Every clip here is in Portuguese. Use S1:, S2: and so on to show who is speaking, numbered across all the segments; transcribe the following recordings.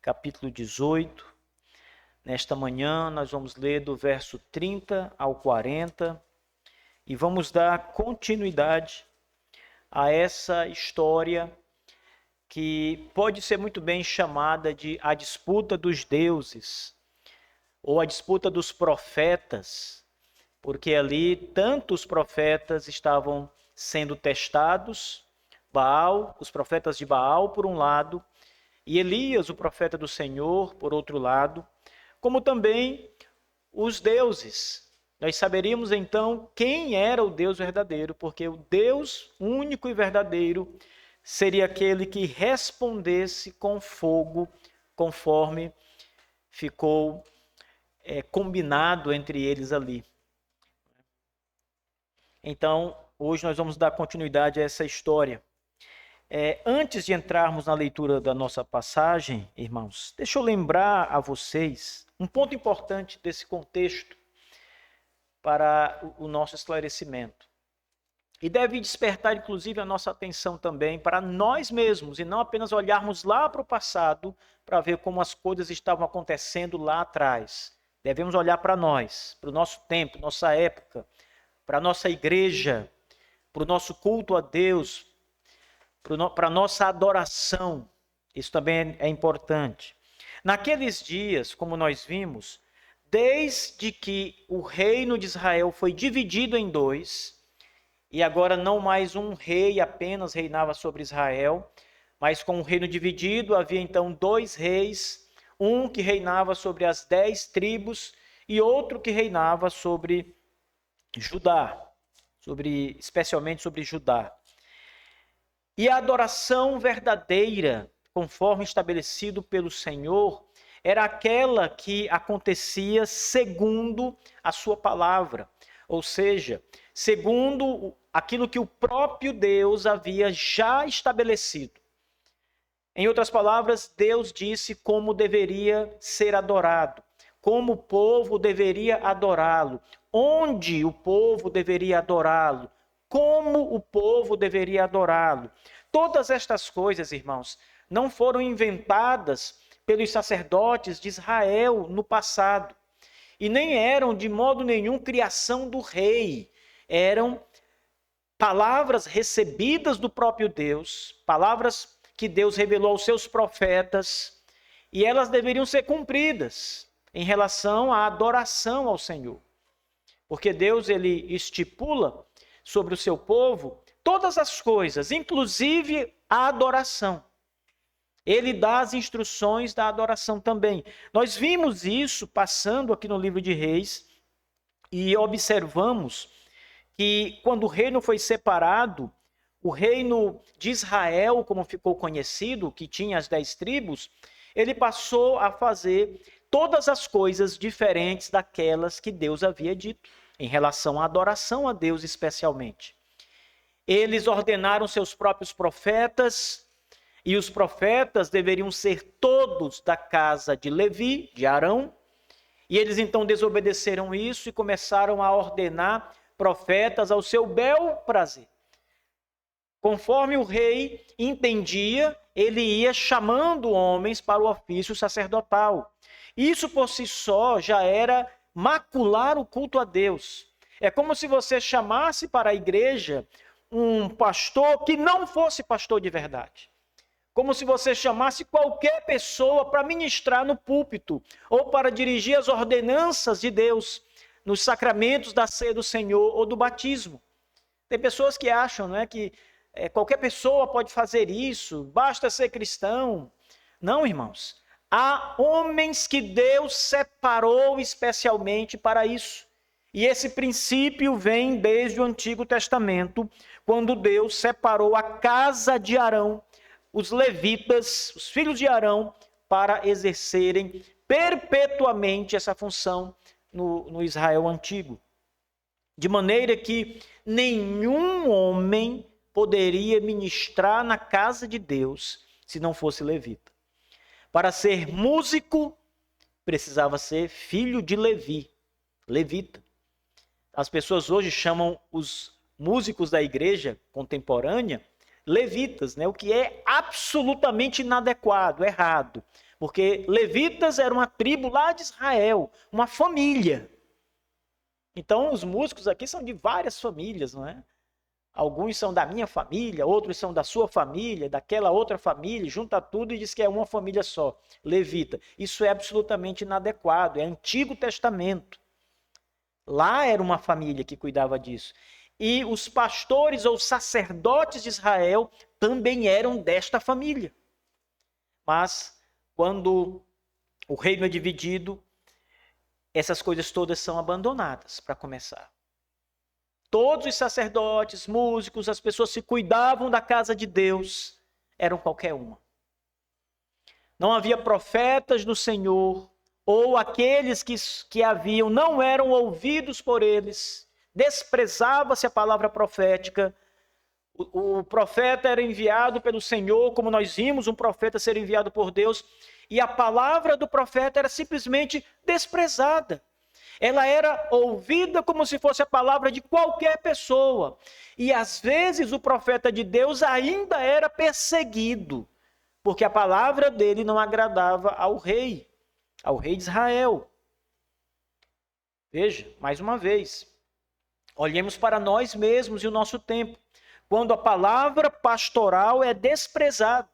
S1: capítulo 18. Nesta manhã nós vamos ler do verso 30 ao 40 e vamos dar continuidade a essa história que pode ser muito bem chamada de a disputa dos deuses ou a disputa dos profetas, porque ali tantos profetas estavam sendo testados, Baal, os profetas de Baal por um lado, e Elias, o profeta do Senhor, por outro lado, como também os deuses. Nós saberíamos então quem era o Deus verdadeiro, porque o Deus único e verdadeiro seria aquele que respondesse com fogo, conforme ficou combinado entre eles ali. Então, hoje nós vamos dar continuidade a essa história. Antes de entrarmos na leitura da nossa passagem, irmãos, deixa eu lembrar a vocês um ponto importante desse contexto para o nosso esclarecimento. E deve despertar, inclusive, a nossa atenção também para nós mesmos, e não apenas olharmos lá para o passado para ver como as coisas estavam acontecendo lá atrás. Devemos olhar para nós, para o nosso tempo, nossa época, para a nossa igreja, para o nosso culto a Deus, para a nossa adoração. Isso também é importante. Naqueles dias, como nós vimos, desde que o reino de Israel foi dividido em dois, e agora não mais um rei apenas reinava sobre Israel, mas com o reino dividido havia então dois reis, um que reinava sobre as 10 tribos e outro que reinava sobre Judá, especialmente sobre Judá. E a adoração verdadeira, conforme estabelecido pelo Senhor, era aquela que acontecia segundo a sua palavra, ou seja, segundo aquilo que o próprio Deus havia já estabelecido. Em outras palavras, Deus disse como deveria ser adorado, como o povo deveria adorá-lo, onde o povo deveria adorá-lo, como o povo deveria adorá-lo. Todas estas coisas, irmãos, não foram inventadas pelos sacerdotes de Israel no passado, e nem eram de modo nenhum criação do rei. Eram palavras recebidas do próprio Deus, palavras que Deus revelou aos seus profetas, e elas deveriam ser cumpridas em relação à adoração ao Senhor. Porque Deus, ele estipula sobre o seu povo todas as coisas, inclusive a adoração. Ele dá as instruções da adoração também. Nós vimos isso passando aqui no livro de Reis e observamos que quando o reino foi separado, o reino de Israel, como ficou conhecido, que tinha as 10 tribos, ele passou a fazer todas as coisas diferentes daquelas que Deus havia dito, em relação à adoração a Deus especialmente. Eles ordenaram seus próprios profetas, e os profetas deveriam ser todos da casa de Levi, de Arão, e eles então desobedeceram isso e começaram a ordenar profetas ao seu bel prazer. Conforme o rei entendia, ele ia chamando homens para o ofício sacerdotal. Isso por si só já era macular o culto a Deus. É como se você chamasse para a igreja um pastor que não fosse pastor de verdade. Como se você chamasse qualquer pessoa para ministrar no púlpito ou para dirigir as ordenanças de Deus nos sacramentos da ceia do Senhor ou do batismo. Tem pessoas que acham, que qualquer pessoa pode fazer isso, basta ser cristão. Não, irmãos. Há homens que Deus separou especialmente para isso. E esse princípio vem desde o Antigo Testamento, quando Deus separou a casa de Arão, os levitas, os filhos de Arão, para exercerem perpetuamente essa função no Israel antigo. De maneira que nenhum homem poderia ministrar na casa de Deus se não fosse levita. Para ser músico, precisava ser filho de Levi, levita. As pessoas hoje chamam os músicos da igreja contemporânea levitas, né? O que é absolutamente inadequado, errado. Porque levitas era uma tribo lá de Israel, uma família. Então, os músicos aqui são de várias famílias, não é? Alguns são da minha família, outros são da sua família, daquela outra família, junta tudo e diz que é uma família só, levita. Isso é absolutamente inadequado, é Antigo Testamento. Lá era uma família que cuidava disso. E os pastores ou sacerdotes de Israel também eram desta família. Mas, quando o reino é dividido, essas coisas todas são abandonadas, para começar. Todos os sacerdotes, músicos, as pessoas que cuidavam da casa de Deus, eram qualquer uma. Não havia profetas do Senhor, ou aqueles que haviam não eram ouvidos por eles. Desprezava-se a palavra profética. O profeta era enviado pelo Senhor, como nós vimos um profeta ser enviado por Deus, e a palavra do profeta era simplesmente desprezada. Ela era ouvida como se fosse a palavra de qualquer pessoa. E às vezes o profeta de Deus ainda era perseguido, porque a palavra dele não agradava ao rei de Israel. Veja, mais uma vez, olhemos para nós mesmos e o nosso tempo. Quando a palavra pastoral é desprezada,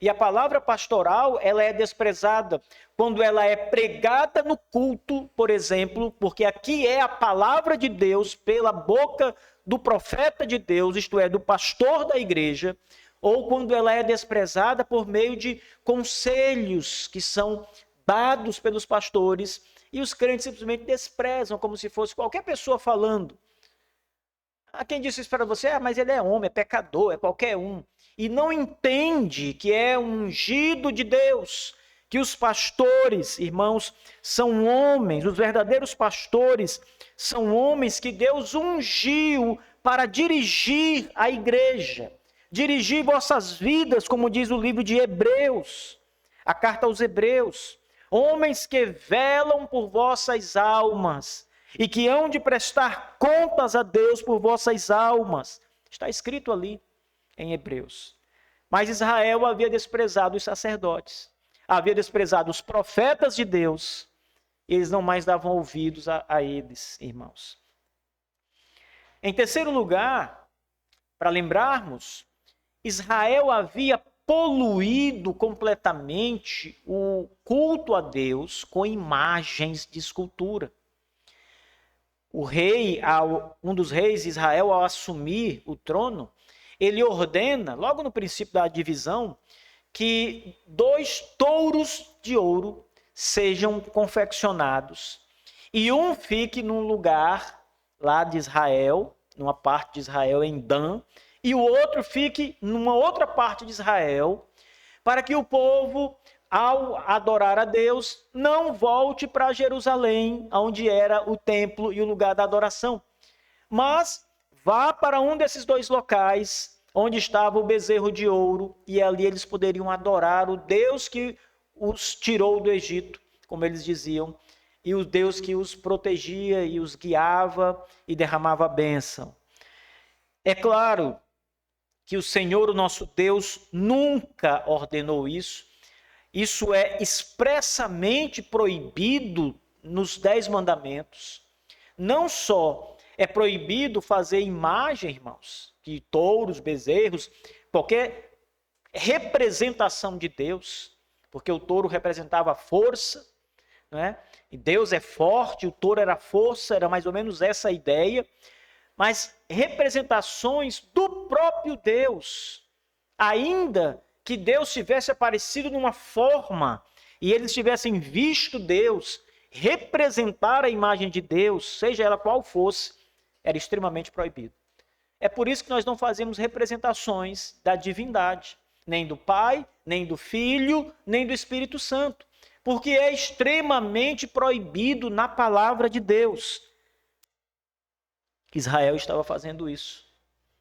S1: e a palavra pastoral, ela é desprezada quando ela é pregada no culto, por exemplo, porque aqui é a palavra de Deus pela boca do profeta de Deus, isto é, do pastor da igreja, ou quando ela é desprezada por meio de conselhos que são dados pelos pastores e os crentes simplesmente desprezam como se fosse qualquer pessoa falando. Quem disse isso para você? Mas ele é homem, é pecador, é qualquer um. E não entende que é um ungido de Deus, que os pastores, irmãos, são homens, os verdadeiros pastores são homens que Deus ungiu para dirigir a igreja, dirigir vossas vidas, como diz o livro de Hebreus, a carta aos Hebreus. Homens que velam por vossas almas e que hão de prestar contas a Deus por vossas almas. Está escrito ali em Hebreus. Mas Israel havia desprezado os sacerdotes, havia desprezado os profetas de Deus, e eles não mais davam ouvidos a eles, irmãos. Em terceiro lugar, para lembrarmos, Israel havia poluído completamente o culto a Deus com imagens de escultura. O rei, um dos reis de Israel, ao assumir o trono, ele ordena, logo no princípio da divisão, que 2 touros de ouro sejam confeccionados e um fique num lugar lá de Israel, numa parte de Israel em Dan, e o outro fique numa outra parte de Israel, para que o povo, ao adorar a Deus, não volte para Jerusalém, onde era o templo e o lugar da adoração, mas vá para um desses 2 locais, onde estava o bezerro de ouro, e ali eles poderiam adorar o Deus que os tirou do Egito, como eles diziam, e o Deus que os protegia e os guiava e derramava a bênção. É claro que o Senhor, o nosso Deus, nunca ordenou isso. Isso é expressamente proibido nos 10 mandamentos. Não só é proibido fazer imagem, irmãos, de touros, bezerros, qualquer representação de Deus, porque o touro representava força, né? E Deus é forte, o touro era força, era mais ou menos essa a ideia. Mas representações do próprio Deus, ainda que Deus tivesse aparecido numa forma e eles tivessem visto Deus representar a imagem de Deus, seja ela qual fosse, era extremamente proibido. É por isso que nós não fazemos representações da divindade, nem do Pai, nem do Filho, nem do Espírito Santo, porque é extremamente proibido na palavra de Deus. Israel estava fazendo isso,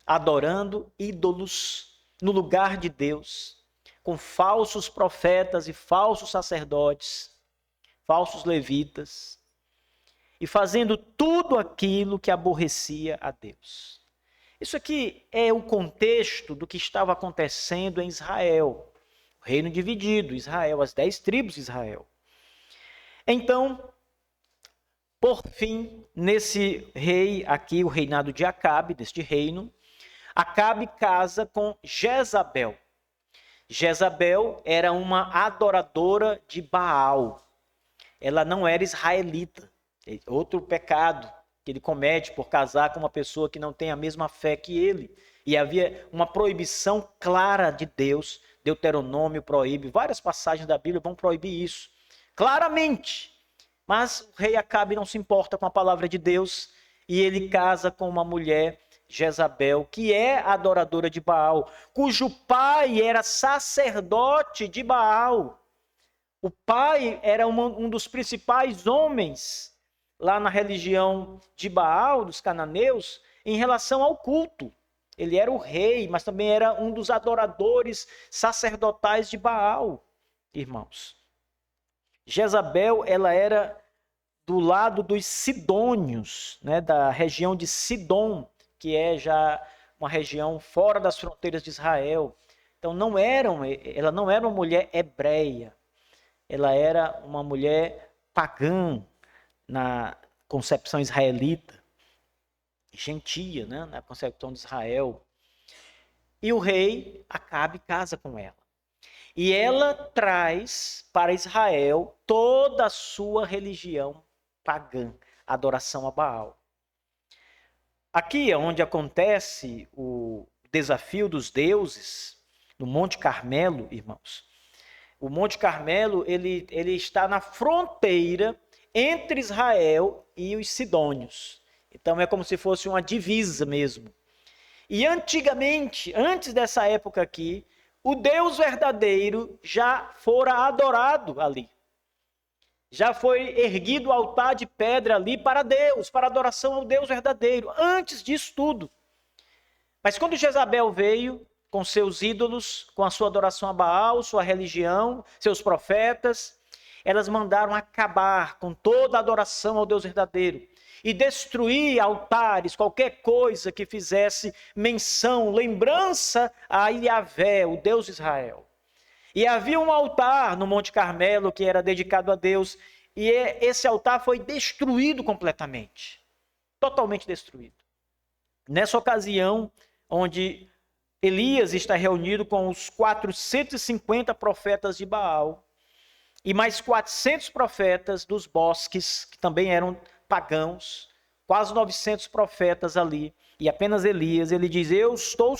S1: adorando ídolos no lugar de Deus, com falsos profetas e falsos sacerdotes, falsos levitas, e fazendo tudo aquilo que aborrecia a Deus. Isso aqui é o contexto do que estava acontecendo em Israel. O reino dividido, Israel, as 10 tribos de Israel. Então, por fim, nesse rei aqui, o reinado de Acabe, deste reino, Acabe casa com Jezabel. Jezabel era uma adoradora de Baal. Ela não era israelita. Outro pecado que ele comete por casar com uma pessoa que não tem a mesma fé que ele. E havia uma proibição clara de Deus. Deuteronômio proíbe, várias passagens da Bíblia vão proibir isso. Claramente. Mas o rei Acabe não se importa com a palavra de Deus e ele casa com uma mulher, Jezabel, que é adoradora de Baal, cujo pai era sacerdote de Baal. O pai era um dos principais homens lá na religião de Baal, dos cananeus, em relação ao culto. Ele era o rei, mas também era um dos adoradores sacerdotais de Baal, irmãos. Jezabel, ela era do lado dos sidônios, né, da região de Sidom, que é já uma região fora das fronteiras de Israel. Então ela não era uma mulher hebreia, ela era uma mulher pagã na concepção israelita, gentia, né, na concepção de Israel. E o rei Acabe casa com ela. E ela traz para Israel toda a sua religião pagã, adoração a Baal. Aqui é onde acontece o desafio dos deuses, no Monte Carmelo, irmãos. O Monte Carmelo ele está na fronteira entre Israel e os sidônios. Então é como se fosse uma divisa mesmo. E antigamente, antes dessa época aqui, o Deus verdadeiro já fora adorado ali. Já foi erguido o altar de pedra ali para Deus, para adoração ao Deus verdadeiro, antes disso tudo. Mas quando Jezabel veio com seus ídolos, com a sua adoração a Baal, sua religião, seus profetas, elas mandaram acabar com toda a adoração ao Deus verdadeiro e destruir altares, qualquer coisa que fizesse menção, lembrança a Yahvé, o Deus de Israel. E havia um altar no Monte Carmelo que era dedicado a Deus, e esse altar foi destruído completamente, totalmente destruído. Nessa ocasião, onde Elias está reunido com os 450 profetas de Baal, e mais 400 profetas dos bosques, que também eram pagãos, quase 900 profetas ali, e apenas Elias, ele diz, eu estou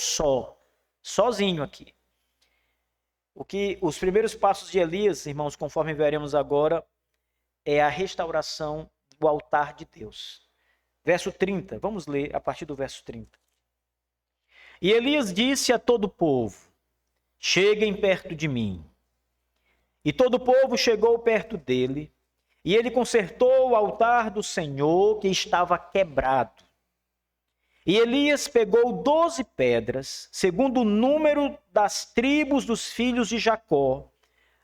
S1: sozinho aqui. Os primeiros passos de Elias, irmãos, conforme veremos agora, é a restauração do altar de Deus. Verso 30, vamos ler a partir do verso 30. E Elias disse a todo o povo, cheguem perto de mim. E todo o povo chegou perto dele, e ele consertou o altar do Senhor que estava quebrado. E Elias pegou 12 pedras, segundo o número das tribos dos filhos de Jacó,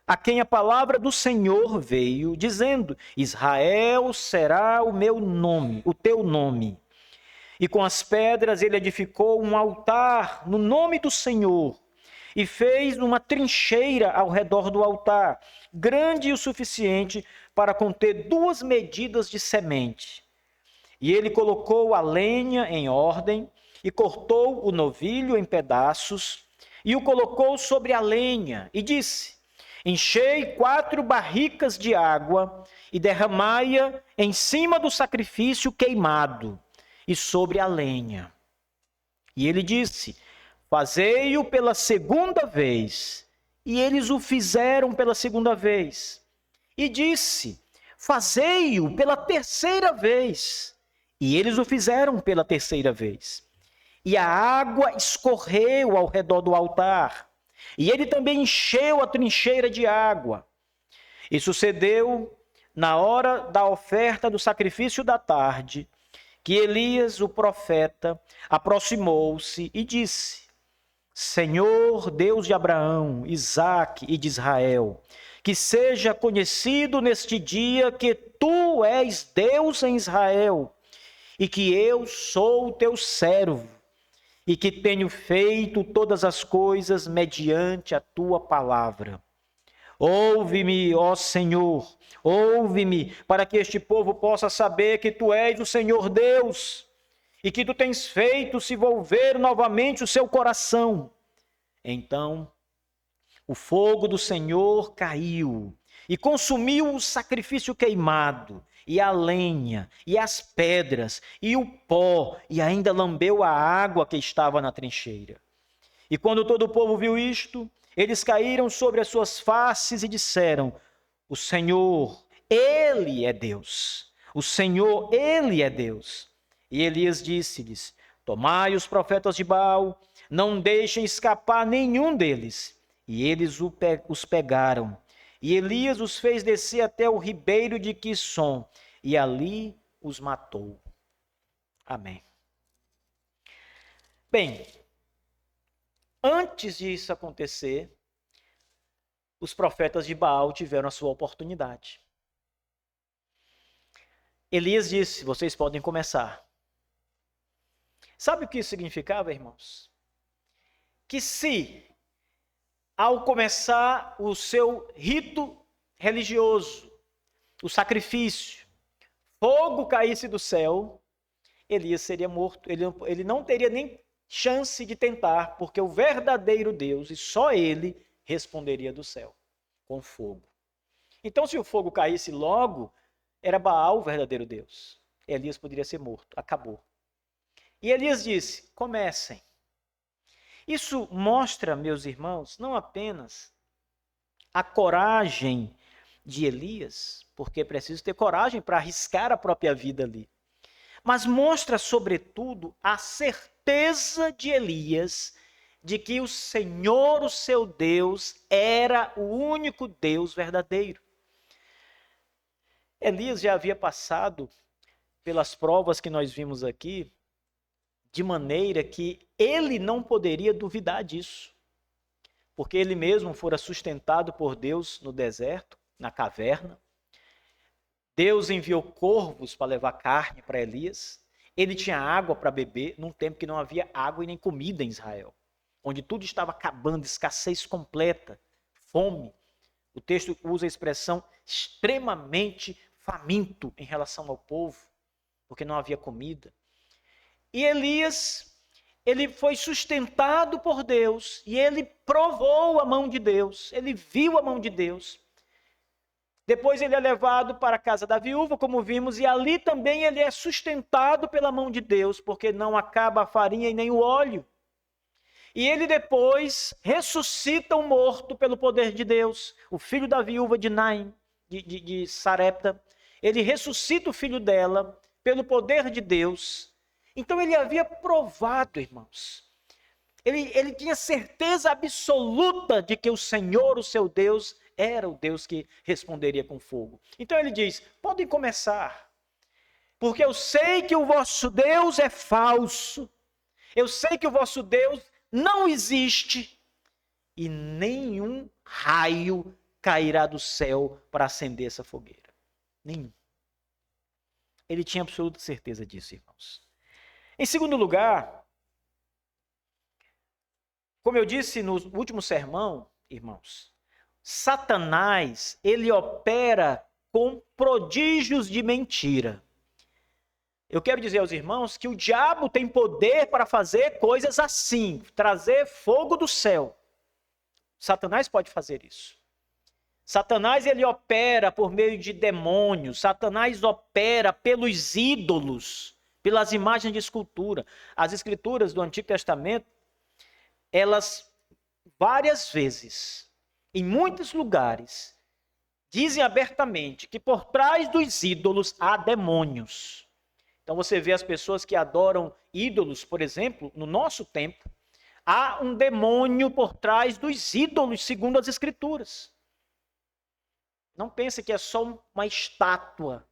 S1: a quem a palavra do Senhor veio, dizendo, Israel será o meu nome, o teu nome. E com as pedras ele edificou um altar no nome do Senhor, e fez uma trincheira ao redor do altar, grande o suficiente para conter 2 medidas de semente. E ele colocou a lenha em ordem, e cortou o novilho em pedaços, e o colocou sobre a lenha, e disse, enchei 4 barricas de água, e derramai-a em cima do sacrifício queimado, e sobre a lenha. E ele disse, fazei-o pela segunda vez. E eles o fizeram pela segunda vez. E disse, fazei-o pela terceira vez. E eles o fizeram pela terceira vez. E a água escorreu ao redor do altar. E ele também encheu a trincheira de água. E sucedeu, na hora da oferta do sacrifício da tarde, que Elias, o profeta, aproximou-se e disse, Senhor, Deus de Abraão, Isaque e de Israel, que seja conhecido neste dia que tu és Deus em Israel, e que eu sou o teu servo, e que tenho feito todas as coisas mediante a tua palavra. Ouve-me, ó Senhor, ouve-me, para que este povo possa saber que tu és o Senhor Deus e que tu tens feito se volver novamente o seu coração. Então o fogo do Senhor caiu e consumiu o sacrifício queimado, e a lenha, e as pedras, e o pó, e ainda lambeu a água que estava na trincheira. E quando todo o povo viu isto, eles caíram sobre as suas faces e disseram: o Senhor, Ele é Deus. O Senhor, Ele é Deus. E Elias disse-lhes: tomai os profetas de Baal, não deixem escapar nenhum deles. E eles os pegaram. E Elias os fez descer até o ribeiro de Quisson, e ali os matou. Amém. Bem, antes disso acontecer, os profetas de Baal tiveram a sua oportunidade. Elias disse: vocês podem começar. Sabe o que isso significava, irmãos? Que se, ao começar o seu rito religioso, o sacrifício, fogo caísse do céu, Elias seria morto. Ele não teria nem chance de tentar, porque o verdadeiro Deus, e só ele, responderia do céu, com fogo. Então, se o fogo caísse logo, era Baal o verdadeiro Deus. Elias poderia ser morto. Acabou. E Elias disse: comecem. Isso mostra, meus irmãos, não apenas a coragem de Elias, porque é preciso ter coragem para arriscar a própria vida ali, mas mostra, sobretudo, a certeza de Elias de que o Senhor, o seu Deus, era o único Deus verdadeiro. Elias já havia passado pelas provas que nós vimos aqui, de maneira que ele não poderia duvidar disso, porque ele mesmo fora sustentado por Deus no deserto, na caverna. Deus enviou corvos para levar carne para Elias. Ele tinha água para beber, num tempo que não havia água e nem comida em Israel, onde tudo estava acabando, escassez completa, fome. O texto usa a expressão extremamente faminto em relação ao povo, porque não havia comida. E Elias, ele foi sustentado por Deus, e ele provou a mão de Deus, ele viu a mão de Deus. Depois ele é levado para a casa da viúva, como vimos, e ali também ele é sustentado pela mão de Deus, porque não acaba a farinha e nem o óleo. E ele depois ressuscita o morto pelo poder de Deus, o filho da viúva de Naim, de Sarepta. Ele ressuscita o filho dela pelo poder de Deus. Então ele havia provado, irmãos. Ele tinha certeza absoluta de que o Senhor, o seu Deus, era o Deus que responderia com fogo. Então ele diz: podem começar, porque eu sei que o vosso Deus é falso, eu sei que o vosso Deus não existe, e nenhum raio cairá do céu para acender essa fogueira. Nenhum. Ele tinha absoluta certeza disso, irmãos. Em segundo lugar, como eu disse no último sermão, irmãos, Satanás, ele opera com prodígios de mentira. Eu quero dizer aos irmãos que o diabo tem poder para fazer coisas assim, trazer fogo do céu. Satanás pode fazer isso. Satanás, ele opera por meio de demônios. Satanás opera pelos ídolos, pelas imagens de escultura. As escrituras do Antigo Testamento, elas várias vezes, em muitos lugares, dizem abertamente que por trás dos ídolos há demônios. Então você vê as pessoas que adoram ídolos, por exemplo, no nosso tempo, há um demônio por trás dos ídolos, segundo as escrituras. Não pense que é só uma estátua.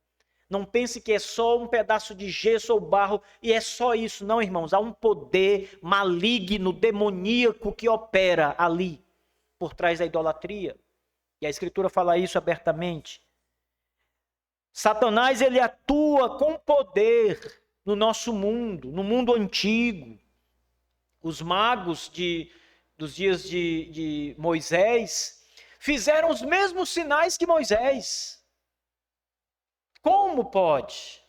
S1: Não pense que é só um pedaço de gesso ou barro e é só isso. Não, irmãos, há um poder maligno, demoníaco que opera ali, por trás da idolatria. E a Escritura fala isso abertamente. Satanás, ele atua com poder no nosso mundo, no mundo antigo. Os magos dos dias de Moisés fizeram os mesmos sinais que Moisés. Como pode?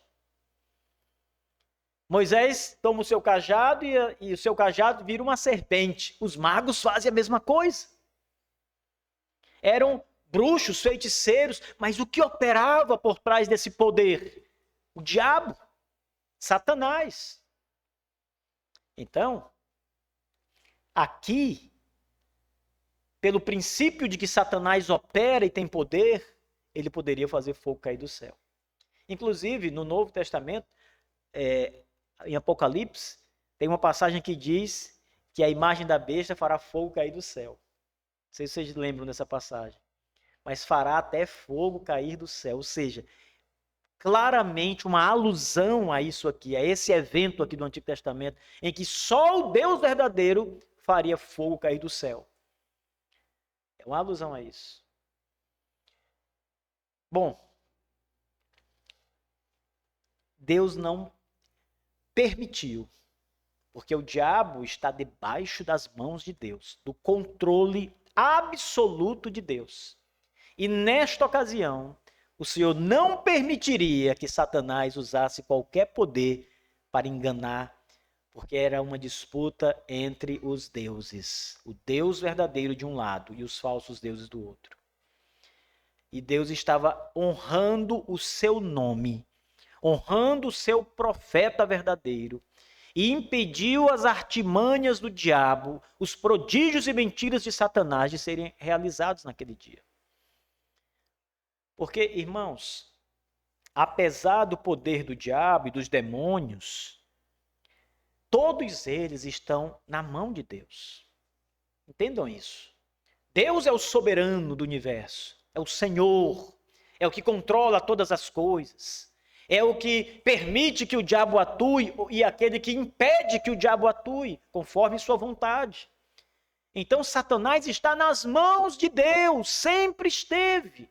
S1: Moisés toma o seu cajado e o seu cajado vira uma serpente. Os magos fazem a mesma coisa. Eram bruxos, feiticeiros, mas o que operava por trás desse poder? O diabo, Satanás. Então, aqui, pelo princípio de que Satanás opera e tem poder, ele poderia fazer fogo cair do céu. Inclusive, no Novo Testamento, em Apocalipse, tem uma passagem que diz que a imagem da besta fará fogo cair do céu. Não sei se vocês lembram dessa passagem. Mas fará até fogo cair do céu. Ou seja, claramente uma alusão a isso aqui, a esse evento aqui do Antigo Testamento, em que só o Deus verdadeiro faria fogo cair do céu. É uma alusão a isso. Bom, Deus não permitiu, porque o diabo está debaixo das mãos de Deus, do controle absoluto de Deus. E nesta ocasião, o Senhor não permitiria que Satanás usasse qualquer poder para enganar, porque era uma disputa entre os deuses. O Deus verdadeiro de um lado e os falsos deuses do outro. E Deus estava honrando o seu nome, honrando o seu profeta verdadeiro, e impediu as artimanhas do diabo, os prodígios e mentiras de Satanás de serem realizados naquele dia. Porque, irmãos, apesar do poder do diabo e dos demônios, todos eles estão na mão de Deus. Entendam isso. Deus é o soberano do universo, é o Senhor, é o que controla todas as coisas, é o que permite que o diabo atue e aquele que impede que o diabo atue, conforme sua vontade. Então, Satanás está nas mãos de Deus, sempre esteve.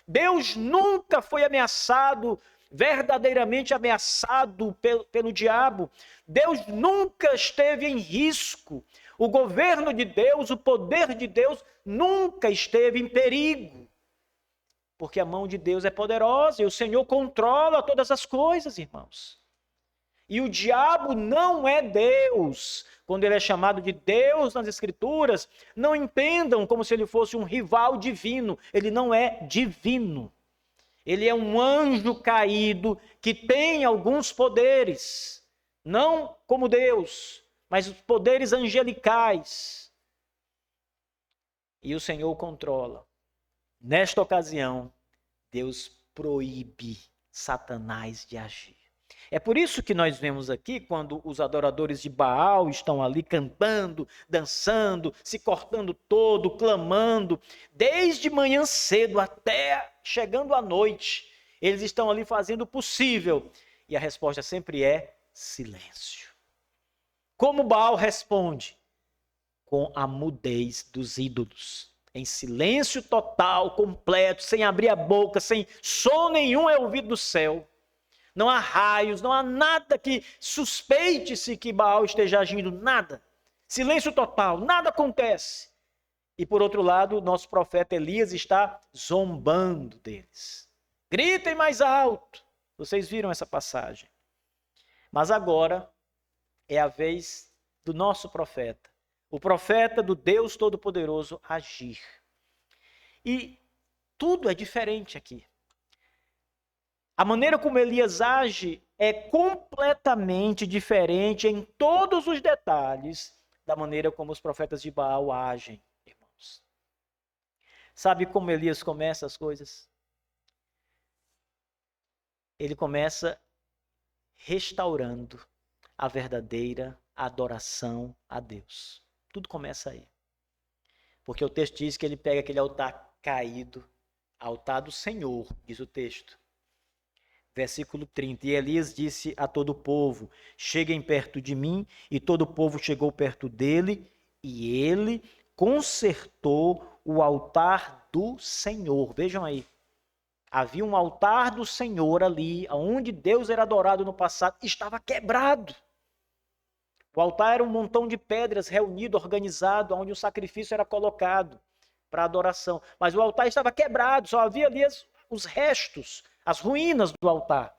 S1: Deus nunca foi ameaçado, verdadeiramente ameaçado pelo diabo. Deus nunca esteve em risco. O governo de Deus, o poder de Deus, nunca esteve em perigo. Porque a mão de Deus é poderosa e o Senhor controla todas as coisas, irmãos. E o diabo não é Deus. Quando ele é chamado de Deus nas Escrituras, não entendam como se ele fosse um rival divino. Ele não é divino. Ele é um anjo caído que tem alguns poderes. Não como Deus, mas os poderes angelicais. E o Senhor controla. Nesta ocasião, Deus proíbe Satanás de agir. É por isso que nós vemos aqui, quando os adoradores de Baal estão ali cantando, dançando, se cortando todo, clamando, desde manhã cedo até chegando à noite, eles estão ali fazendo o possível. E a resposta sempre é silêncio. Como Baal responde? Com a mudez dos ídolos. Em silêncio total, completo, sem abrir a boca, sem som nenhum é ouvido do céu. Não há raios, não há nada que suspeite-se que Baal esteja agindo, nada. Silêncio total, nada acontece. E por outro lado, nosso profeta Elias está zombando deles. Gritem mais alto. Vocês viram essa passagem. Mas agora é a vez do nosso profeta, o profeta do Deus Todo-Poderoso, agir. E tudo é diferente aqui. A maneira como Elias age é completamente diferente em todos os detalhes da maneira como os profetas de Baal agem, irmãos. Sabe como Elias começa as coisas? Ele começa restaurando a verdadeira adoração a Deus. Tudo começa aí. Porque o texto diz que ele pega aquele altar caído, altar do Senhor, diz o texto. Versículo 30. E Elias disse a todo o povo: cheguem perto de mim. E todo o povo chegou perto dele, e ele consertou o altar do Senhor. Vejam aí. Havia um altar do Senhor ali, onde Deus era adorado no passado, estava quebrado. O altar era um montão de pedras reunido, organizado, onde o sacrifício era colocado para adoração. Mas o altar estava quebrado, só havia ali os restos, as ruínas do altar.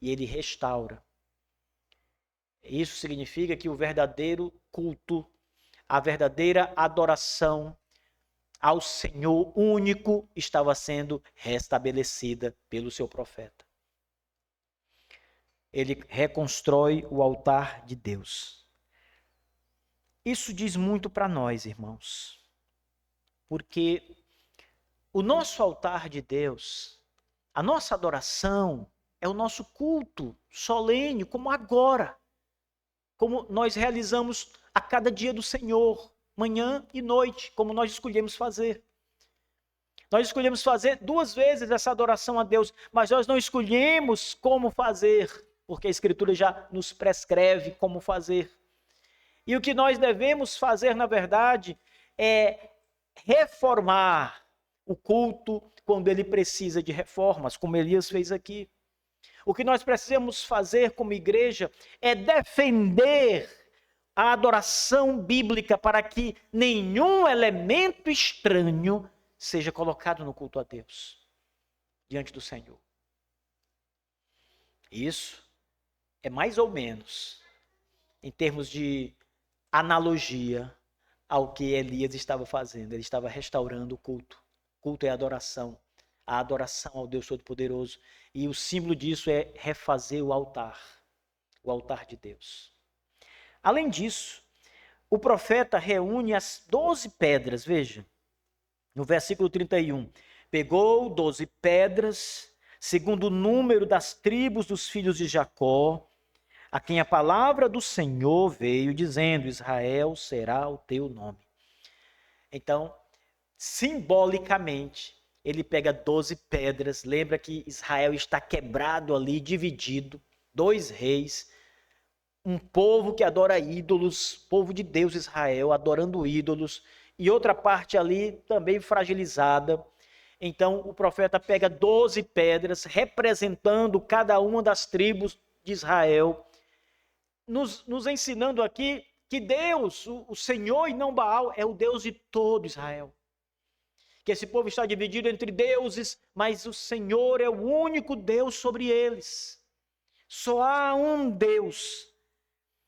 S1: E ele restaura. Isso significa que o verdadeiro culto, a verdadeira adoração ao Senhor único estava sendo restabelecida pelo seu profeta. Ele reconstrói o altar de Deus. Isso diz muito para nós, irmãos, porque o nosso altar de Deus, a nossa adoração, é o nosso culto solene, como agora, como nós realizamos a cada dia do Senhor, manhã e noite, como nós escolhemos fazer. Nós escolhemos fazer 2 vezes essa adoração a Deus, mas nós não escolhemos como fazer, porque a Escritura já nos prescreve como fazer. E o que nós devemos fazer, na verdade, é reformar o culto quando ele precisa de reformas, como Elias fez aqui. O que nós precisamos fazer como igreja é defender a adoração bíblica para que nenhum elemento estranho seja colocado no culto a Deus, diante do Senhor. Isso é mais ou menos, em termos de analogia, ao que Elias estava fazendo. Ele estava restaurando o culto. O culto é adoração. A adoração ao Deus Todo-Poderoso. E o símbolo disso é refazer o altar de Deus. Além disso, o profeta reúne as 12 pedras, veja, no versículo 31. Pegou 12 pedras, segundo o número das tribos dos filhos de Jacó, a quem a palavra do Senhor veio, dizendo: Israel será o teu nome. Então, simbolicamente, ele pega 12 pedras, lembra que Israel está quebrado ali, dividido, 2 reis, um povo que adora ídolos, povo de Deus Israel, adorando ídolos, e outra parte ali também fragilizada. Então, o profeta pega 12 pedras, representando cada uma das tribos de Israel, nos ensinando aqui que Deus, o Senhor e não Baal, é o Deus de todo Israel. Que esse povo está dividido entre deuses, mas o Senhor é o único Deus sobre eles. Só há um Deus.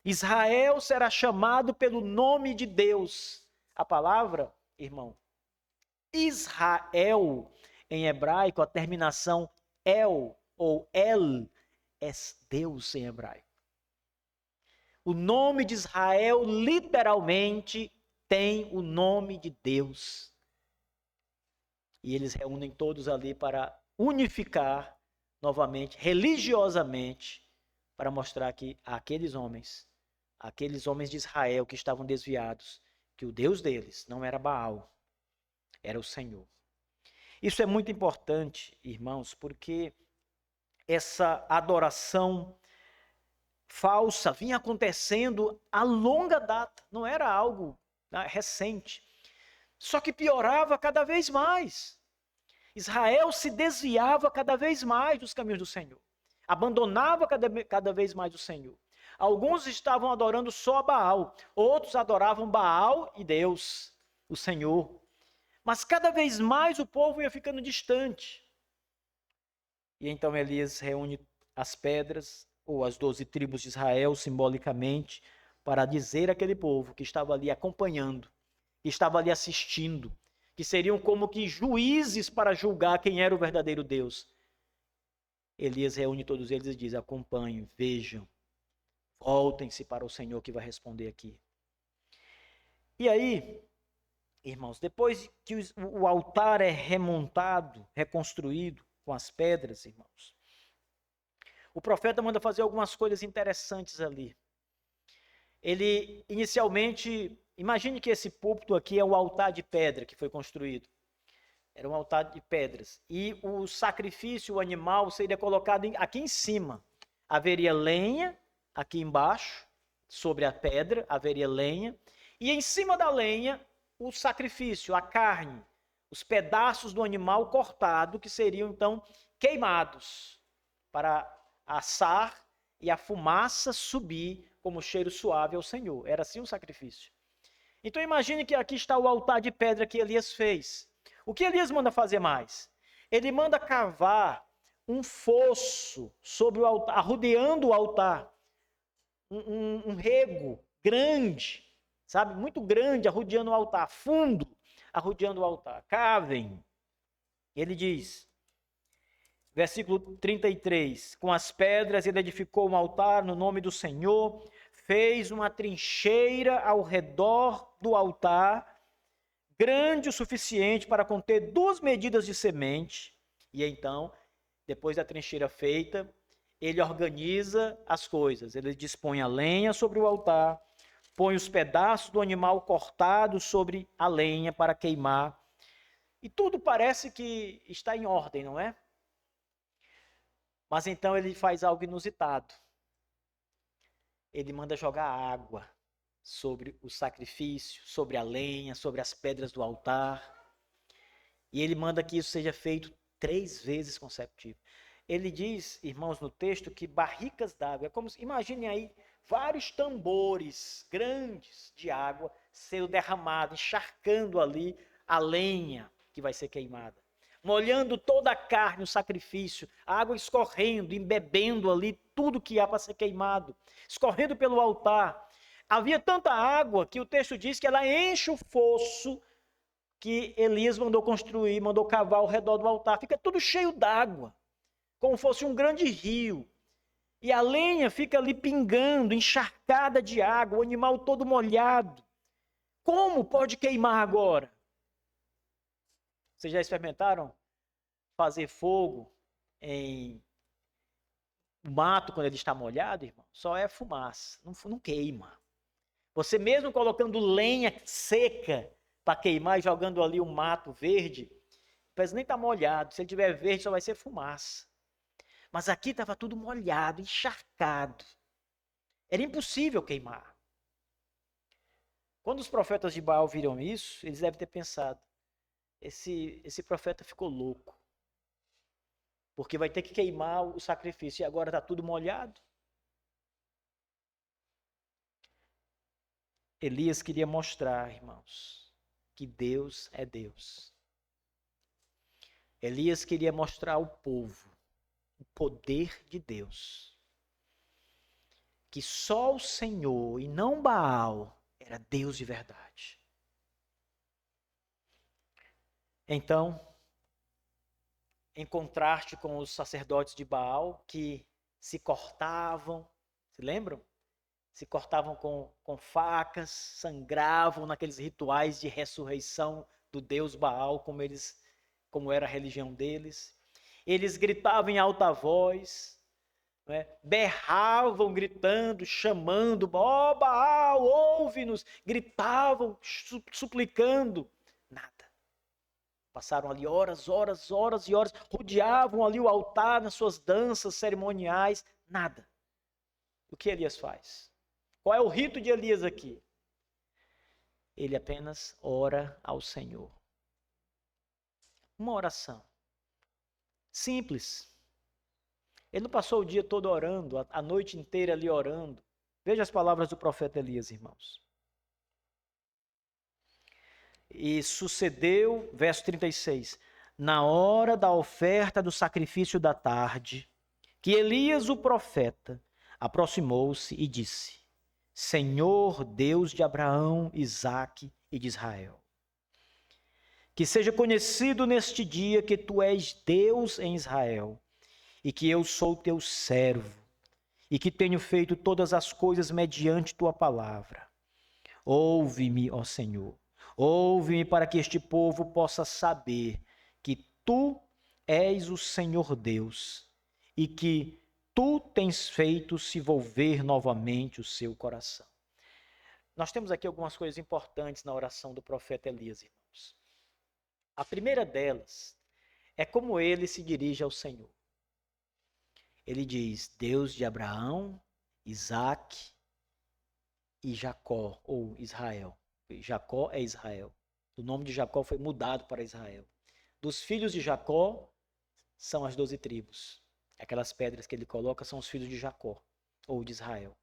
S1: Israel será chamado pelo nome de Deus. A palavra, irmão, Israel, em hebraico, a terminação El ou El, é Deus em hebraico. O nome de Israel, literalmente, tem o nome de Deus. E eles reúnem todos ali para unificar novamente, religiosamente, para mostrar que aqueles homens de Israel que estavam desviados, que o Deus deles não era Baal, era o Senhor. Isso é muito importante, irmãos, porque essa adoração falsa vinha acontecendo a longa data, não era algo recente. Só que piorava cada vez mais. Israel se desviava cada vez mais dos caminhos do Senhor. Abandonava cada vez mais o Senhor. Alguns estavam adorando só Baal, outros adoravam Baal e Deus, o Senhor. Mas cada vez mais o povo ia ficando distante. E então Elias reúne as pedras, ou as 12 tribos de Israel, simbolicamente, para dizer àquele povo que estava ali acompanhando, que estava ali assistindo, que seriam como que juízes para julgar quem era o verdadeiro Deus. Elias reúne todos eles e diz: acompanhem, vejam, voltem-se para o Senhor que vai responder aqui. E aí, irmãos, depois que o altar é remontado, reconstruído com as pedras, irmãos, o profeta manda fazer algumas coisas interessantes ali. Ele, inicialmente, imagine que esse púlpito aqui é um altar de pedra que foi construído. Era um altar de pedras. E o sacrifício, o animal, seria colocado aqui em cima. Haveria lenha aqui embaixo, sobre a pedra, haveria lenha. E em cima da lenha, o sacrifício, a carne, os pedaços do animal cortado, que seriam, então, queimados para assar e a fumaça subir como cheiro suave ao Senhor. Era assim o sacrifício. Então imagine que aqui está o altar de pedra que Elias fez. O que Elias manda fazer mais? Ele manda cavar um fosso sobre o altar, rodeando o altar. Um rego grande, sabe? Muito grande, arrodeando o altar. Fundo, arrodeando o altar. Cavem. Ele diz, versículo 33, com as pedras ele edificou um altar no nome do Senhor, fez uma trincheira ao redor do altar, grande o suficiente para conter 2 medidas de semente. E então, depois da trincheira feita, ele organiza as coisas. Ele dispõe a lenha sobre o altar, põe os pedaços do animal cortados sobre a lenha para queimar. E tudo parece que está em ordem, não é? Mas então ele faz algo inusitado. Ele manda jogar água sobre o sacrifício, sobre a lenha, sobre as pedras do altar. E ele manda que isso seja feito 3 vezes consecutivas. Ele diz, irmãos, no texto, que barricas d'água, é como se, imaginem aí, vários tambores grandes de água sendo derramados, encharcando ali a lenha que vai ser queimada. Molhando toda a carne, o sacrifício, a água escorrendo, embebendo ali tudo que há para ser queimado, escorrendo pelo altar. Havia tanta água que o texto diz que ela enche o fosso que Elias mandou construir, mandou cavar ao redor do altar. Fica tudo cheio d'água, como fosse um grande rio. E a lenha fica ali pingando, encharcada de água, o animal todo molhado. Como pode queimar agora? Vocês já experimentaram fazer fogo em mato quando ele está molhado, irmão? Só é fumaça, não queima. Você mesmo colocando lenha seca para queimar e jogando ali um mato verde, não precisa nem estar molhado. Se ele tiver verde, só vai ser fumaça. Mas aqui estava tudo molhado, encharcado. Era impossível queimar. Quando os profetas de Baal viram isso, eles devem ter pensado, esse profeta ficou louco. Porque vai ter que queimar o sacrifício e agora está tudo molhado. Elias queria mostrar, irmãos, que Deus é Deus. Elias queria mostrar ao povo o poder de Deus. Que só o Senhor e não Baal era Deus de verdade. Então, em contraste com os sacerdotes de Baal, que se cortavam, se lembram? Se cortavam com facas, sangravam naqueles rituais de ressurreição do Deus Baal, como era a religião deles. Eles gritavam em alta voz, né? Berravam gritando, chamando, ó Baal, ouve-nos, gritavam, suplicando, nada. Passaram ali horas, horas, horas e horas, rodeavam ali o altar nas suas danças cerimoniais, nada. O que Elias faz? Qual é o rito de Elias aqui? Ele apenas ora ao Senhor. Uma oração simples. Ele não passou o dia todo orando, a noite inteira ali orando. Veja as palavras do profeta Elias, irmãos. E sucedeu, verso 36, na hora da oferta do sacrifício da tarde, que Elias, o profeta, aproximou-se e disse: Senhor Deus de Abraão, Isaque e de Israel, que seja conhecido neste dia que tu és Deus em Israel, e que eu sou teu servo, e que tenho feito todas as coisas mediante tua palavra. Ouve-me, ó Senhor, ouve-me para que este povo possa saber que tu és o Senhor Deus, e que tu tens feito se volver novamente o seu coração. Nós temos aqui algumas coisas importantes na oração do profeta Elias, irmãos. A primeira delas é como ele se dirige ao Senhor. Ele diz, Deus de Abraão, Isaque e Jacó, ou Israel. Jacó é Israel. O nome de Jacó foi mudado para Israel. Dos filhos de Jacó são as 12 tribos. Aquelas pedras que ele coloca são os filhos de Jacó, ou de Israel.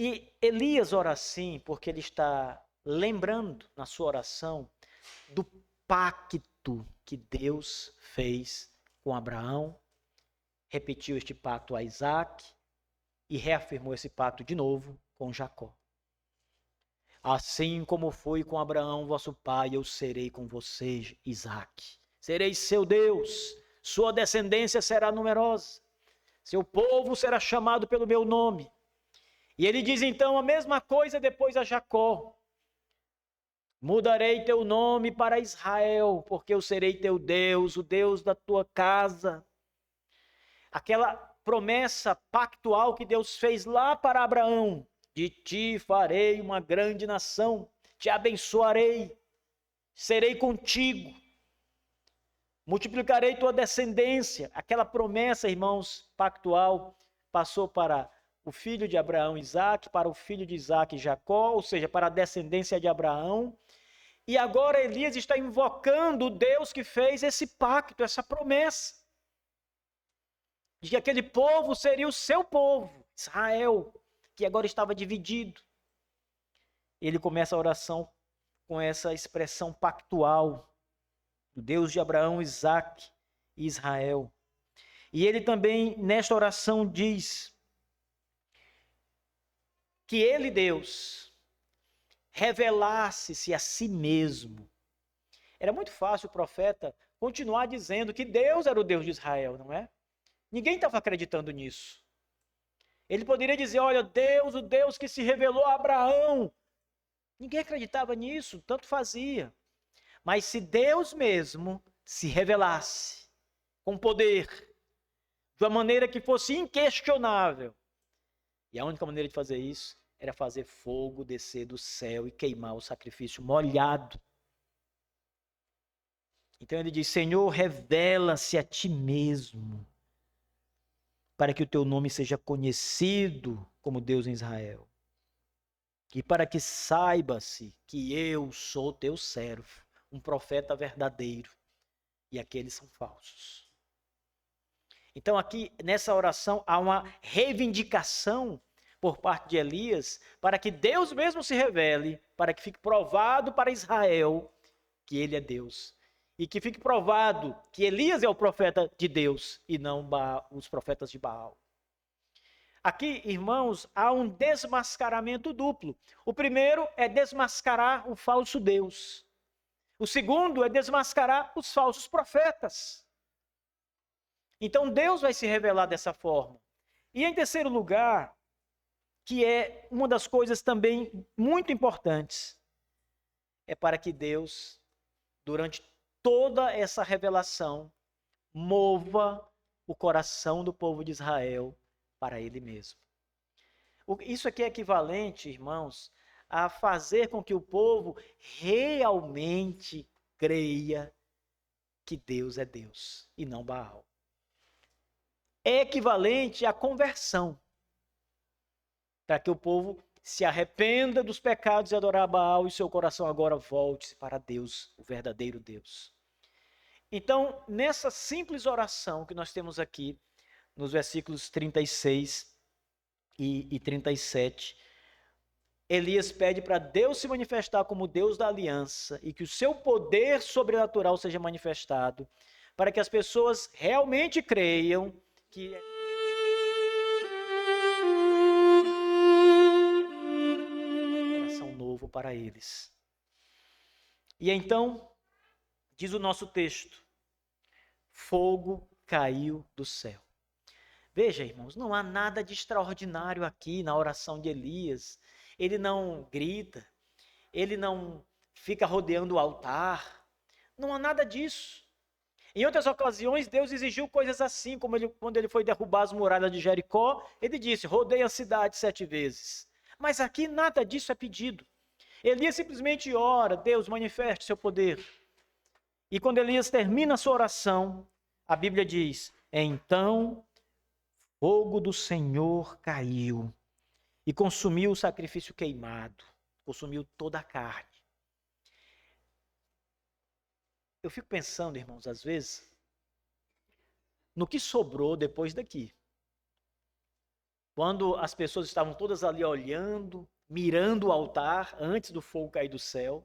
S1: E Elias ora assim porque ele está lembrando na sua oração do pacto que Deus fez com Abraão, repetiu este pacto a Isaac e reafirmou esse pacto de novo com Jacó. Assim como fui com Abraão, vosso pai, eu serei com você, Isaac. Serei seu Deus, sua descendência será numerosa, seu povo será chamado pelo meu nome. E ele diz então a mesma coisa depois a Jacó. Mudarei teu nome para Israel, porque eu serei teu Deus, o Deus da tua casa. Aquela promessa pactual que Deus fez lá para Abraão. De ti farei uma grande nação, te abençoarei, serei contigo, multiplicarei tua descendência. Aquela promessa, irmãos, pactual, passou para o filho de Abraão, Isaac, para o filho de Isaac, Jacó, ou seja, para a descendência de Abraão. E agora Elias está invocando o Deus que fez esse pacto, essa promessa, de que aquele povo seria o seu povo, Israel, que agora estava dividido. Ele começa a oração com essa expressão pactual, do Deus de Abraão, Isaac e Israel. E ele também, nesta oração, diz que ele, Deus, revelasse-se a si mesmo. Era muito fácil o profeta continuar dizendo que Deus era o Deus de Israel, não é? Ninguém estava acreditando nisso. Ele poderia dizer, olha, Deus, o Deus que se revelou a Abraão. Ninguém acreditava nisso, tanto fazia. Mas se Deus mesmo se revelasse com poder, de uma maneira que fosse inquestionável, e a única maneira de fazer isso era fazer fogo descer do céu e queimar o sacrifício molhado. Então ele diz, Senhor, revela-se a ti mesmo, para que o teu nome seja conhecido como Deus em Israel. E para que saiba-se que eu sou teu servo, um profeta verdadeiro, e aqueles são falsos. Então aqui, nessa oração, há uma reivindicação por parte de Elias, para que Deus mesmo se revele, para que fique provado para Israel que ele é Deus. E que fique provado que Elias é o profeta de Deus e não os profetas de Baal. Aqui, irmãos, há um desmascaramento duplo. O primeiro é desmascarar o falso Deus. O segundo é desmascarar os falsos profetas. Então Deus vai se revelar dessa forma. E em terceiro lugar, que é uma das coisas também muito importantes, é para que Deus, durante toda essa revelação, mova o coração do povo de Israel para ele mesmo. Isso aqui é equivalente, irmãos, a fazer com que o povo realmente creia que Deus é Deus e não Baal. É equivalente à conversão, para que o povo se arrependa dos pecados e adorar Baal e seu coração agora volte-se para Deus, o verdadeiro Deus. Então, nessa simples oração que nós temos aqui, nos versículos 36 e 37, Elias pede para Deus se manifestar como Deus da aliança e que o seu poder sobrenatural seja manifestado, para que as pessoas realmente creiam que coração novo para eles. E então, diz o nosso texto, fogo caiu do céu. Veja, irmãos, não há nada de extraordinário aqui na oração de Elias. Ele não grita, ele não fica rodeando o altar. Não há nada disso. Em outras ocasiões, Deus exigiu coisas assim, como quando ele foi derrubar as muralhas de Jericó, ele disse, rodeia a cidade 7 vezes. Mas aqui nada disso é pedido. Elias simplesmente ora, Deus manifeste seu poder. E quando Elias termina a sua oração, a Bíblia diz, então fogo do Senhor caiu e consumiu o sacrifício queimado, consumiu toda a carne. Eu fico pensando, irmãos, às vezes, no que sobrou depois daqui. quando as pessoas estavam todas ali olhando, mirando o altar antes do fogo cair do céu.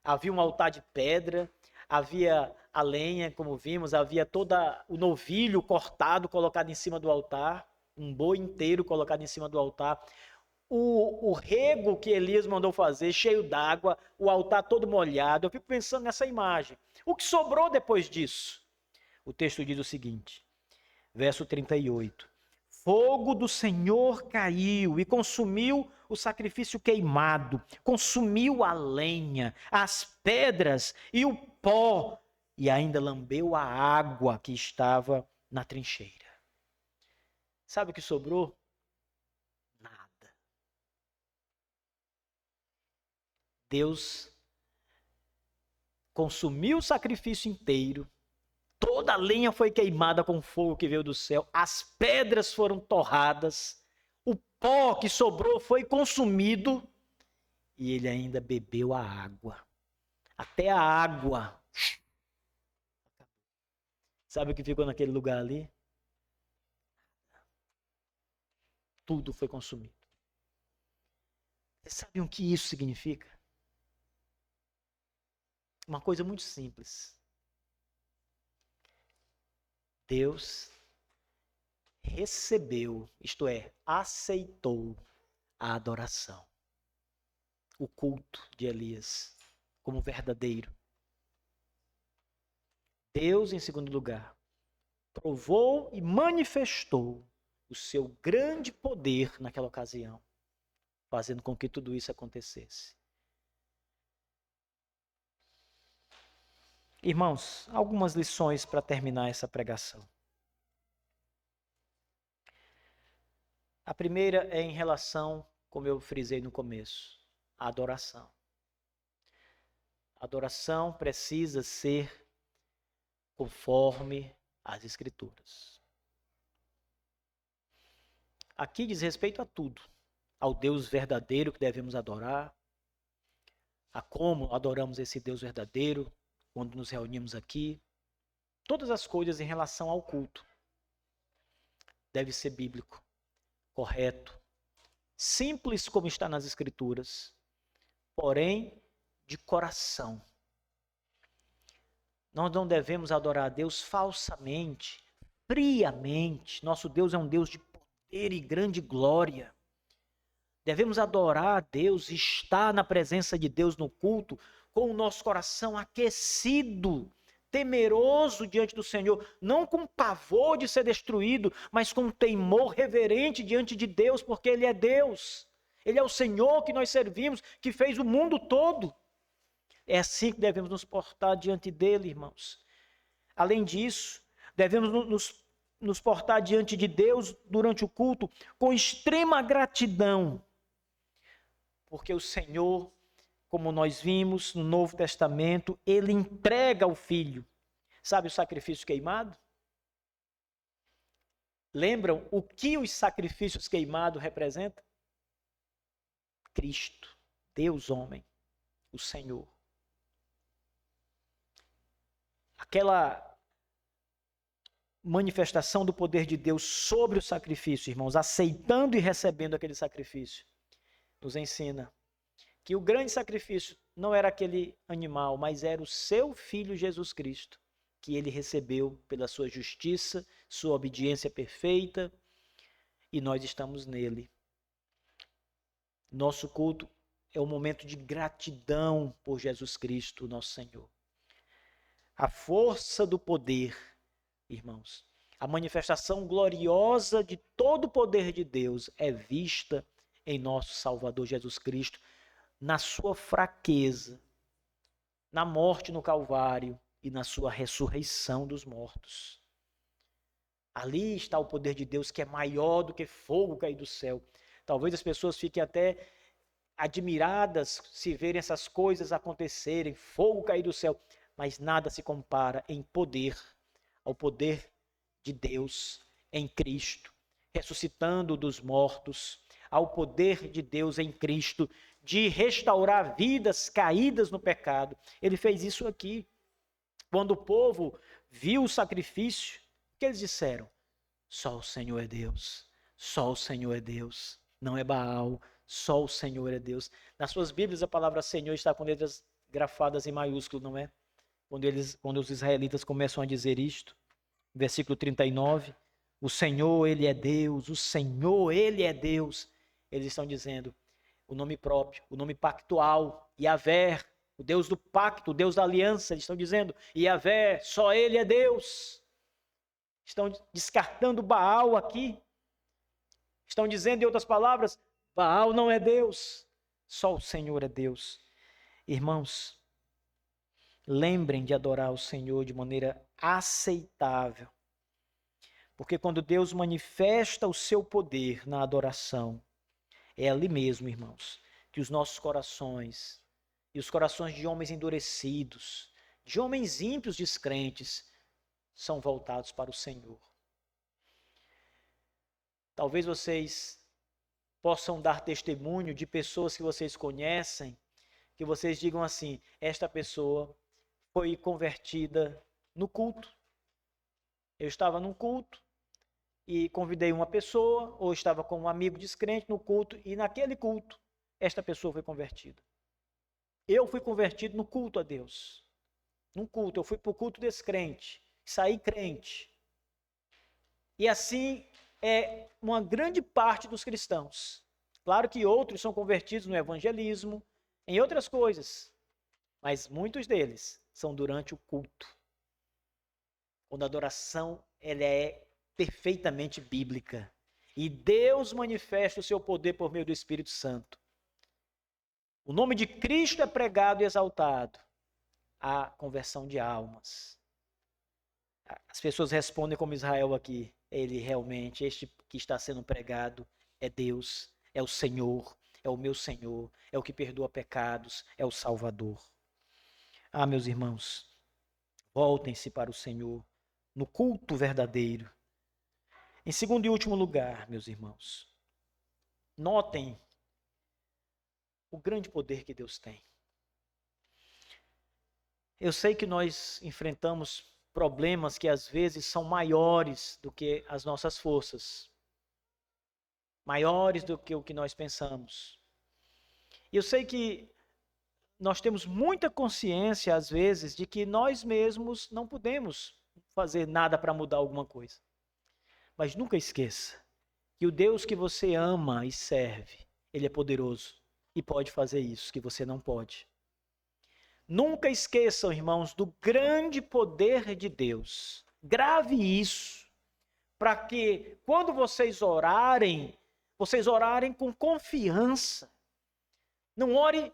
S1: Havia um altar de pedra, havia a lenha, como vimos, havia todo o novilho cortado, colocado em cima do altar, um boi inteiro colocado em cima do altar. O rego que Elias mandou fazer, cheio d'água, o altar todo molhado. Eu fico pensando nessa imagem. O que sobrou depois disso? O texto diz o seguinte, verso 38. Fogo do Senhor caiu e consumiu o sacrifício queimado, consumiu a lenha, as pedras e o pó, e ainda lambeu a água que estava na trincheira. Sabe o que sobrou? Nada. Deus consumiu o sacrifício inteiro, toda a lenha foi queimada com fogo que veio do céu, as pedras foram torradas, o pó que sobrou foi consumido e ele ainda bebeu a água. Até a água. Sabe o que ficou naquele lugar ali? Tudo foi consumido. Vocês sabem o que isso significa? Uma coisa muito simples. Deus recebeu, isto é, aceitou a adoração, o culto de Elias como verdadeiro. Deus, em segundo lugar, provou e manifestou o seu grande poder naquela ocasião, fazendo com que tudo isso acontecesse. Irmãos, algumas lições para terminar essa pregação. A primeira é em relação, como eu frisei no começo, à adoração. A adoração precisa ser conforme as Escrituras. Aqui diz respeito a tudo, ao Deus verdadeiro que devemos adorar, a como adoramos esse Deus verdadeiro quando nos reunimos aqui. Todas as coisas em relação ao culto deve ser bíblico, correto, simples como está nas Escrituras, porém de coração. Nós não devemos adorar a Deus falsamente, friamente. Nosso Deus é um Deus de poder e grande glória. Devemos adorar a Deus e estar na presença de Deus no culto com o nosso coração aquecido, temeroso diante do Senhor, não com pavor de ser destruído, mas com temor reverente diante de Deus, porque Ele é Deus. Ele é o Senhor que nós servimos, que fez o mundo todo. É assim que devemos nos portar diante dele, irmãos. Além disso, devemos nos portar diante de Deus durante o culto com extrema gratidão, porque o Senhor, como nós vimos no Novo Testamento, ele entrega o Filho. Sabe o sacrifício queimado? Lembram o que os sacrifícios queimados representam? Cristo, Deus homem, o Senhor. Aquela manifestação do poder de Deus sobre o sacrifício, irmãos, aceitando e recebendo aquele sacrifício, nos ensina que o grande sacrifício não era aquele animal, mas era o seu Filho Jesus Cristo, que ele recebeu pela sua justiça, sua obediência perfeita, e nós estamos nele. Nosso culto é um momento de gratidão por Jesus Cristo, nosso Senhor. A força do poder, irmãos, a manifestação gloriosa de todo o poder de Deus é vista em nosso Salvador Jesus Cristo, na sua fraqueza, na morte no Calvário e na sua ressurreição dos mortos. Ali está o poder de Deus, que é maior do que fogo cair do céu. Talvez as pessoas fiquem até admiradas se verem essas coisas acontecerem, fogo cair do céu, mas nada se compara em poder ao poder de Deus em Cristo, ressuscitando dos mortos, ao poder de Deus em Cristo de restaurar vidas caídas no pecado. Ele fez isso aqui. Quando o povo viu o sacrifício, o que eles disseram? Só o Senhor é Deus. Só o Senhor é Deus, não é Baal, só o Senhor é Deus. Nas suas Bíblias a palavra Senhor está com letras grafadas em maiúsculo, não é? Quando os israelitas começam a dizer isto, versículo 39, o Senhor, Ele é Deus, o Senhor, Ele é Deus. Eles estão dizendo o nome próprio, o nome pactual, Yahvé, o Deus do pacto, o Deus da aliança. Eles estão dizendo, Yahvé, só Ele é Deus. Estão descartando Baal aqui. Estão dizendo, em outras palavras, Baal não é Deus, só o Senhor é Deus. Irmãos, lembrem de adorar o Senhor de maneira aceitável. Porque quando Deus manifesta o seu poder na adoração, é ali mesmo, irmãos, que os nossos corações e os corações de homens endurecidos, de homens ímpios descrentes, são voltados para o Senhor. Talvez vocês possam dar testemunho de pessoas que vocês conhecem, que vocês digam assim, esta pessoa foi convertida no culto. Eu estava num culto e convidei uma pessoa, ou estava com um amigo descrente no culto, e naquele culto, esta pessoa foi convertida. Eu fui convertido no culto a Deus. Num culto, eu fui para o culto descrente, saí crente. E assim é uma grande parte dos cristãos. Claro que outros são convertidos no evangelismo, em outras coisas, mas muitos deles são durante o culto, quando a adoração ela é perfeitamente bíblica e Deus manifesta o seu poder por meio do Espírito Santo. O nome de Cristo é pregado e exaltado, a conversão de almas. As pessoas respondem como Israel aqui, ele realmente, este que está sendo pregado é Deus, é o Senhor, é o meu Senhor, é o que perdoa pecados, é o Salvador. Ah, meus irmãos, voltem-se para o Senhor no culto verdadeiro. Em segundo e último lugar, meus irmãos, notem o grande poder que Deus tem. Eu sei que nós enfrentamos problemas que às vezes são maiores do que as nossas forças, maiores do que o que nós pensamos. E eu sei que nós temos muita consciência, às vezes, de que nós mesmos não podemos fazer nada para mudar alguma coisa. Mas nunca esqueça que o Deus que você ama e serve, Ele é poderoso e pode fazer isso que você não pode. Nunca esqueçam, irmãos, do grande poder de Deus. Grave isso, para que quando vocês orarem com confiança. Não ore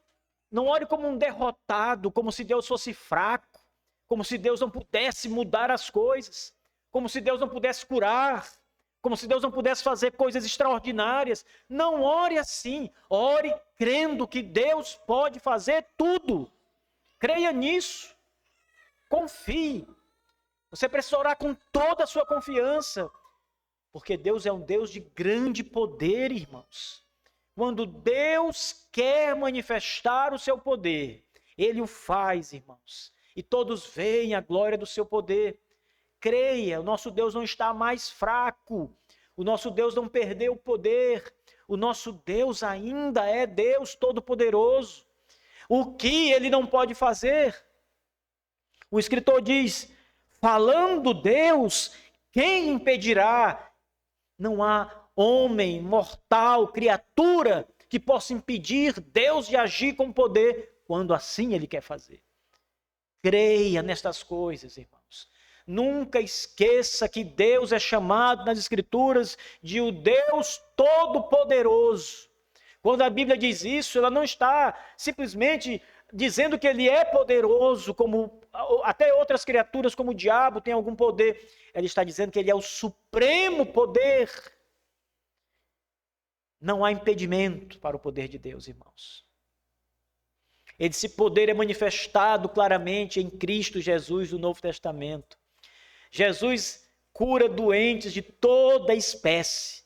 S1: como um derrotado, como se Deus fosse fraco, como se Deus não pudesse mudar as coisas, como se Deus não pudesse curar, como se Deus não pudesse fazer coisas extraordinárias. Não ore assim, ore crendo que Deus pode fazer tudo. Creia nisso, confie. Você precisa orar com toda a sua confiança, porque Deus é um Deus de grande poder, irmãos. Quando Deus quer manifestar o seu poder, Ele o faz, irmãos. E todos veem a glória do seu poder. Creia, o nosso Deus não está mais fraco. O nosso Deus não perdeu o poder. O nosso Deus ainda é Deus Todo-Poderoso. O que Ele não pode fazer? O escritor diz, falando Deus, quem impedirá? Não há homem, mortal, criatura que possa impedir Deus de agir com poder quando assim Ele quer fazer. Creia nestas coisas, irmãos. Nunca esqueça que Deus é chamado nas Escrituras de o Deus Todo-Poderoso. Quando a Bíblia diz isso, ela não está simplesmente dizendo que Ele é poderoso, como até outras criaturas, como o diabo, tem algum poder. Ela está dizendo que Ele é o supremo poder. Não há impedimento para o poder de Deus, irmãos. Esse poder é manifestado claramente em Cristo Jesus do Novo Testamento. Jesus cura doentes de toda espécie.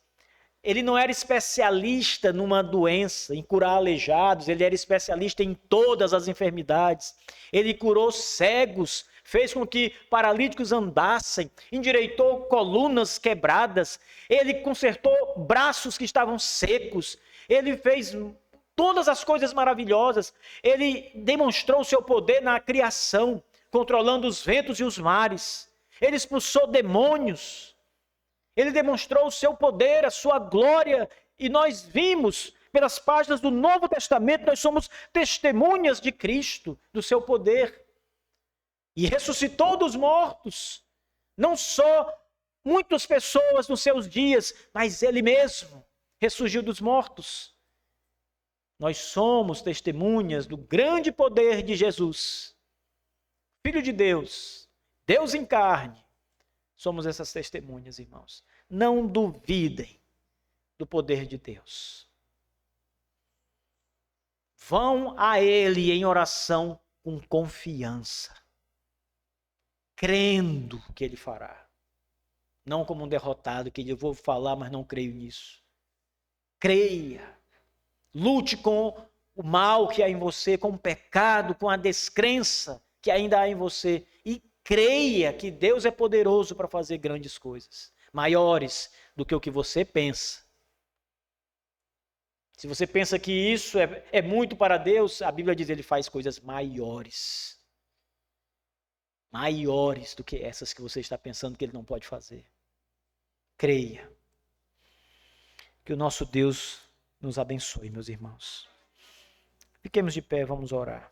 S1: Ele não era especialista numa doença, em curar aleijados, ele era especialista em todas as enfermidades. Ele curou cegos, fez com que paralíticos andassem, endireitou colunas quebradas, ele consertou braços que estavam secos, ele fez todas as coisas maravilhosas, ele demonstrou o seu poder na criação, controlando os ventos e os mares, ele expulsou demônios, ele demonstrou o seu poder, a sua glória, e nós vimos pelas páginas do Novo Testamento, nós somos testemunhas de Cristo, do seu poder. E ressuscitou dos mortos, não só muitas pessoas nos seus dias, mas ele mesmo ressurgiu dos mortos. Nós somos testemunhas do grande poder de Jesus, Filho de Deus, Deus em carne. Somos essas testemunhas, irmãos. Não duvidem do poder de Deus. Vão a Ele em oração com confiança, crendo que Ele fará. Não como um derrotado, que eu vou falar, mas não creio nisso. Creia. Lute com o mal que há em você, com o pecado, com a descrença que ainda há em você. E creia que Deus é poderoso para fazer grandes coisas, maiores do que o que você pensa. Se você pensa que isso é muito para Deus, a Bíblia diz que Ele faz coisas maiores. Maiores do que essas que você está pensando que Ele não pode fazer. Creia. Que o nosso Deus nos abençoe, meus irmãos. Fiquemos de pé, vamos orar.